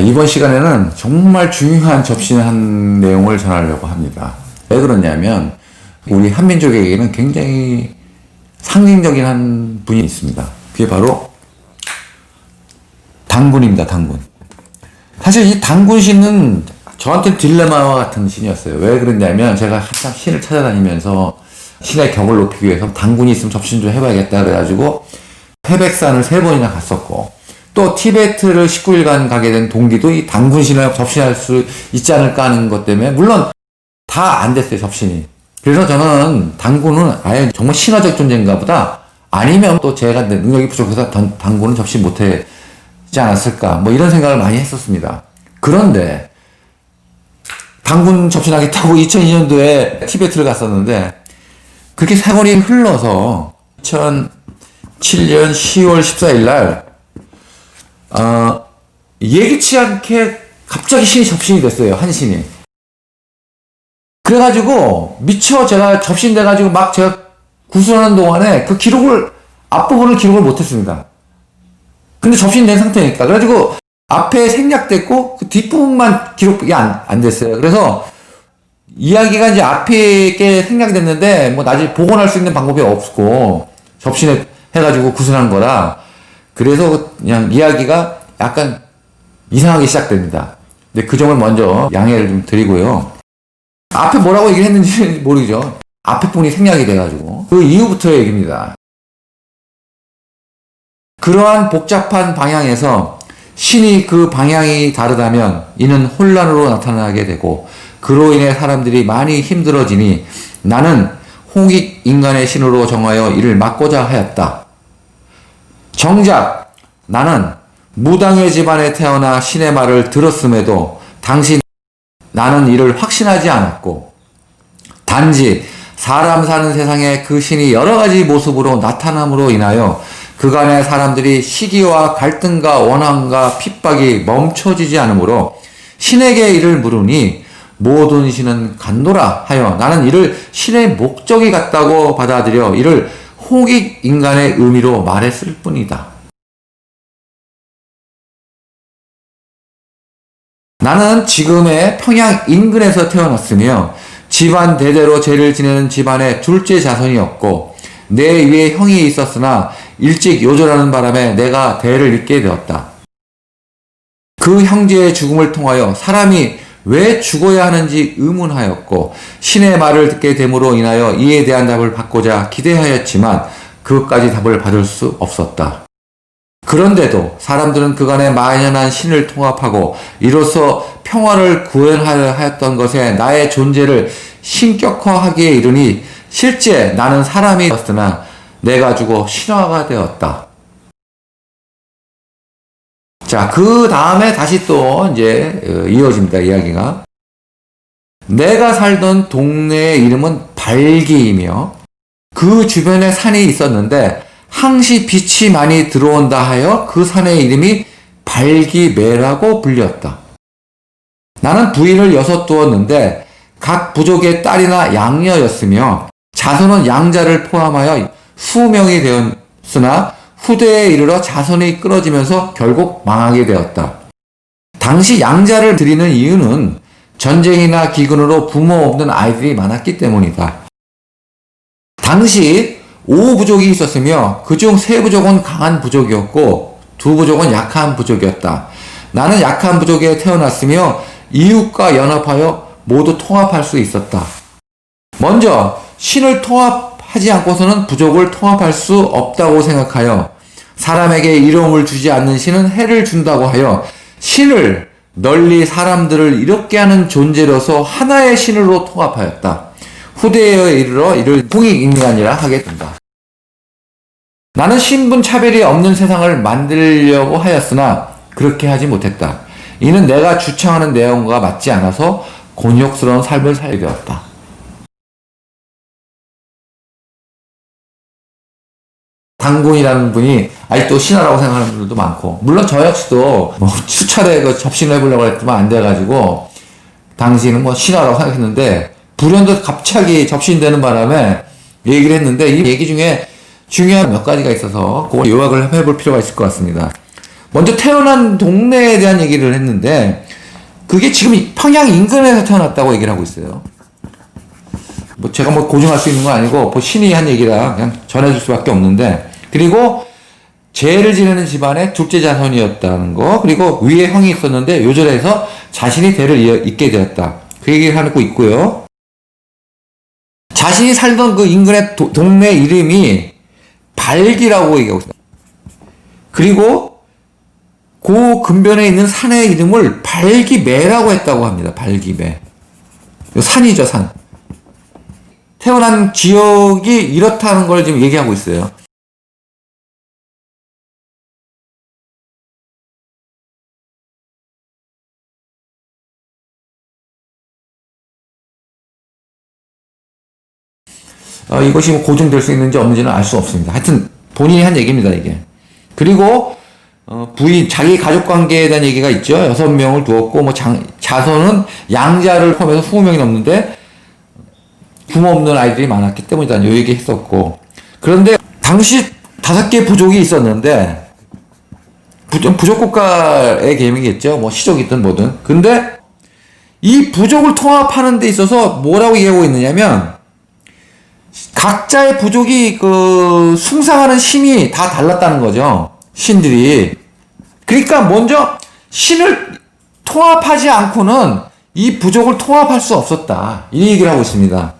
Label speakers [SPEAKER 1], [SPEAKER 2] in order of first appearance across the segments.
[SPEAKER 1] 이번 시간에는 정말 중요한 접신한 내용을 전하려고 합니다. 왜 그러냐면 우리 한민족에게는 굉장히 상징적인 한 분이 있습니다. 그게 바로 단군입니다. 단군. 사실 이 단군 신은 저한테는 딜레마와 같은 신이었어요. 왜 그랬냐면 제가 한참 신을 찾아다니면서 신의 격을 높이기 위해서 단군이 있으면 접신 좀 해봐야겠다 그래가지고 태백산을 3번이나 갔었고, 또 티베트를 19일간 가게 된 동기도 이 단군신을 접신할 수 있지 않을까 하는 것 때문에, 물론 다 안 됐어요, 접신이. 그래서 저는 단군은 아예 정말 신화적 존재인가 보다, 아니면 또 제가 능력이 부족해서 단군은 접신 못하지 않았을까, 뭐 이런 생각을 많이 했었습니다. 그런데 단군 접신하겠다고 2002년도에 티베트를 갔었는데, 그렇게 세월이 흘러서 2007년 10월 14일 날 예기치 않게 갑자기 신이 접신이 됐어요. 한 신이. 그래가지고 미처 제가 접신돼가지고 막 제가 구술하는 동안에 그 기록을, 앞부분을 기록을 못했습니다. 근데 접신된 상태니까. 그래가지고 앞에 생략됐고 그 뒷부분만 기록이 안 됐어요. 그래서 이야기가 이제 앞에 게 생략됐는데 뭐 나중에 복원할 수 있는 방법이 없고 접신해가지고 구술한 거라, 그래서 그냥 이야기가 약간 이상하게 시작됩니다. 근데 그 점을 먼저 양해를 좀 드리고요. 앞에 뭐라고 얘기를 했는지 모르죠. 앞에 부분이 생략이 돼가지고. 그 이후부터의 얘기입니다. 그러한 복잡한 방향에서 신이 그 방향이 다르다면 이는 혼란으로 나타나게 되고, 그로 인해 사람들이 많이 힘들어지니 나는 홍익 인간의 신으로 정하여 이를 막고자 하였다. 정작 나는 무당의 집안에 태어나 신의 말을 들었음에도 당시 나는 이를 확신하지 않았고, 단지 사람 사는 세상에 그 신이 여러 가지 모습으로 나타남으로 인하여 그간의 사람들이 시기와 갈등과 원한과 핍박이 멈춰지지 않으므로 신에게 이를 물으니 모든 신은 간도라 하여 나는 이를 신의 목적이 같다고 받아들여 이를 홍익 인간의 의미로 말했을 뿐이다. 나는 지금의 평양 인근에서 태어났으며 집안 대대로 죄를 지내는 집안의 둘째 자손이었고, 내 위에 형이 있었으나 일찍 요절하는 바람에 내가 대를 잇게 되었다. 그 형제의 죽음을 통하여 사람이 왜 죽어야 하는지 의문하였고, 신의 말을 듣게 됨으로 인하여 이에 대한 답을 받고자 기대하였지만 그것까지 답을 받을 수 없었다. 그런데도 사람들은 그간의 만연한 신을 통합하고 이로써 평화를 구현하려 하였던 것에 나의 존재를 신격화하기에 이르니 실제 나는 사람이 되었으나 내가 죽어 신화가 되었다. 자, 그 다음에 다시 또 이제 이어집니다, 이야기가. 내가 살던 동네의 이름은 발기이며 그 주변에 산이 있었는데 항시 빛이 많이 들어온다 하여 그 산의 이름이 발기매라고 불렸다. 나는 부인을 6 두었는데 각 부족의 딸이나 양녀였으며 자손은 양자를 포함하여 20명이 되었으나 후대에 이르러 자손이 끊어지면서 결국 망하게 되었다. 당시 양자를 드리는 이유는 전쟁이나 기근으로 부모 없는 아이들이 많았기 때문이다. 당시 5부족이 있었으며 그중 3부족은 강한 부족이었고 2부족은 약한 부족이었다. 나는 약한 부족에 태어났으며 이웃과 연합하여 모두 통합할 수 있었다. 먼저 신을 통합하지 않고서는 부족을 통합할 수 없다고 생각하여 사람에게 이로움을 주지 않는 신은 해를 준다고 하여 신을 널리 사람들을 이롭게 하는 존재로서 하나의 신으로 통합하였다. 후대에 이르러 이를 홍익 인간이라 하게 된다. 나는 신분 차별이 없는 세상을 만들려고 하였으나 그렇게 하지 못했다. 이는 내가 주창하는 내용과 맞지 않아서 곤욕스러운 삶을 살게 되었다. 단군이라는 분이 아직도 신하라고 생각하는 분들도 많고, 물론 저 역시도 뭐 수차례 그 접신을 해보려고 했지만 안 돼가지고 당시는 뭐 신하라고 생각했는데, 불현듯 갑자기 접신되는 바람에 얘기를 했는데 이 얘기 중에 중요한 몇 가지가 있어서 그걸 요약을 해볼 필요가 있을 것 같습니다. 먼저 태어난 동네에 대한 얘기를 했는데, 그게 지금 평양 인근에서 태어났다고 얘기를 하고 있어요. 뭐 제가 뭐 고증할 수 있는 건 아니고 뭐 신이 한 얘기라 그냥 전해줄 수밖에 없는데, 그리고 죄를 지내는 집안의 둘째 자손이었다는 거, 그리고 위에 형이 있었는데 요절해서 자신이 대를 잇게 되었다, 그 얘기를 하고 있고요. 자신이 살던 그 인근의 동네 이름이 발기라고 얘기하고 있습니다. 그리고 그 근변에 있는 산의 이름을 발기매라고 했다고 합니다. 발기매. 산이죠, 산. 태어난 지역이 이렇다는 걸 지금 얘기하고 있어요. 이것이 뭐 고증될 수 있는지 없는지는 알 수 없습니다. 하여튼 본인이 한 얘기입니다, 이게. 그리고 부인, 자기 가족 관계에 대한 얘기가 있죠. 6명을 두었고, 뭐 자손은 양자를 포함해서 20명이 넘는데 부모 없는 아이들이 많았기 때문이다, 요 얘기 했었고. 그런데 당시 5개 부족이 있었는데, 부족 국가의 개념이겠죠. 뭐 시족이든 뭐든. 근데 이 부족을 통합하는 데 있어서 뭐라고 얘기하고 있느냐면, 각자의 부족이 숭상하는 신이 다 달랐다는 거죠. 신들이. 그러니까 먼저 신을 통합하지 않고는 이 부족을 통합할 수 없었다, 이 얘기를 하고 있습니다.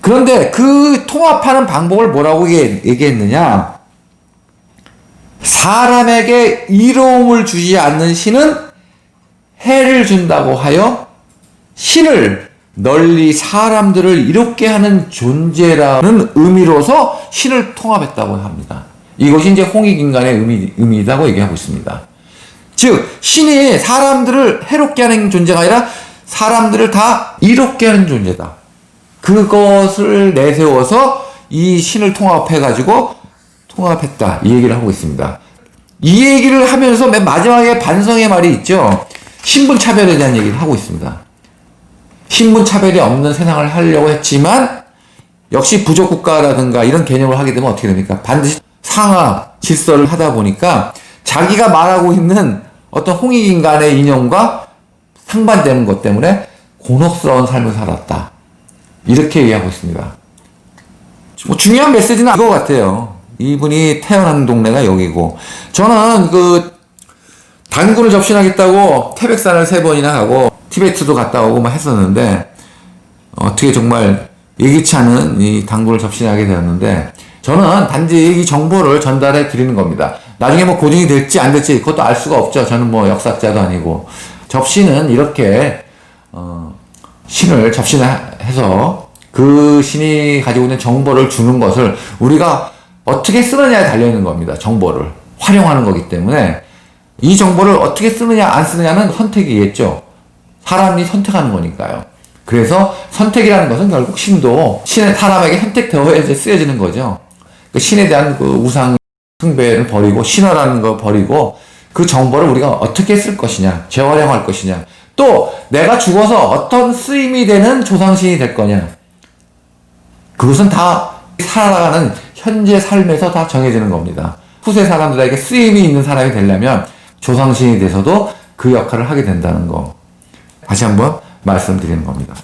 [SPEAKER 1] 그런데 그 통합하는 방법을 뭐라고 얘기했느냐? 사람에게 이로움을 주지 않는 신은 해를 준다고 하여 신을 널리 사람들을 이롭게 하는 존재라는 의미로서 신을 통합했다고 합니다. 이것이 이제 홍익인간의 의미이다고 얘기하고 있습니다. 즉, 신이 사람들을 해롭게 하는 존재가 아니라 사람들을 다 이롭게 하는 존재다, 그것을 내세워서 이 신을 통합해가지고 통합했다, 이 얘기를 하고 있습니다. 이 얘기를 하면서 맨 마지막에 반성의 말이 있죠. 신분차별에 대한 얘기를 하고 있습니다. 신분차별이 없는 세상을 하려고 했지만 역시 부족국가라든가 이런 개념을 하게 되면 어떻게 됩니까? 반드시 상하 질서를 하다 보니까 자기가 말하고 있는 어떤 홍익인간의 이념과 상반되는 것 때문에 곤혹스러운 삶을 살았다, 이렇게 얘기하고 있습니다. 뭐 중요한 메시지는 이거 같아요. 이분이 태어난 동네가 여기고, 저는 단군을 접신하겠다고 태백산을 3번이나 가고 티베트도 갔다 오고 막 했었는데, 어떻게 정말 예기치 않은 이 단군을 접신하게 되었는데, 저는 단지 이 정보를 전달해 드리는 겁니다. 나중에 뭐 고증이 될지 안 될지 그것도 알 수가 없죠. 저는 뭐 역사학자도 아니고. 접신은 이렇게 신을 접신해서 그 신이 가지고 있는 정보를 주는 것을 우리가 어떻게 쓰느냐에 달려있는 겁니다. 정보를 활용하는 거기 때문에 이 정보를 어떻게 쓰느냐 안 쓰느냐는 선택이겠죠. 사람이 선택하는 거니까요. 그래서 선택이라는 것은 결국 신도 사람에게 선택되어야 쓰여지는 거죠. 그 신에 대한 우상 숭배를 버리고 신화라는 거 버리고 그 정보를 우리가 어떻게 쓸 것이냐, 재활용할 것이냐, 또 내가 죽어서 어떤 쓰임이 되는 조상신이 될 거냐, 그것은 다 살아가는 현재 삶에서 다 정해지는 겁니다. 후세 사람들에게 쓰임이 있는 사람이 되려면 조상신이 돼서도 그 역할을 하게 된다는 거, 다시 한번 말씀드리는 겁니다.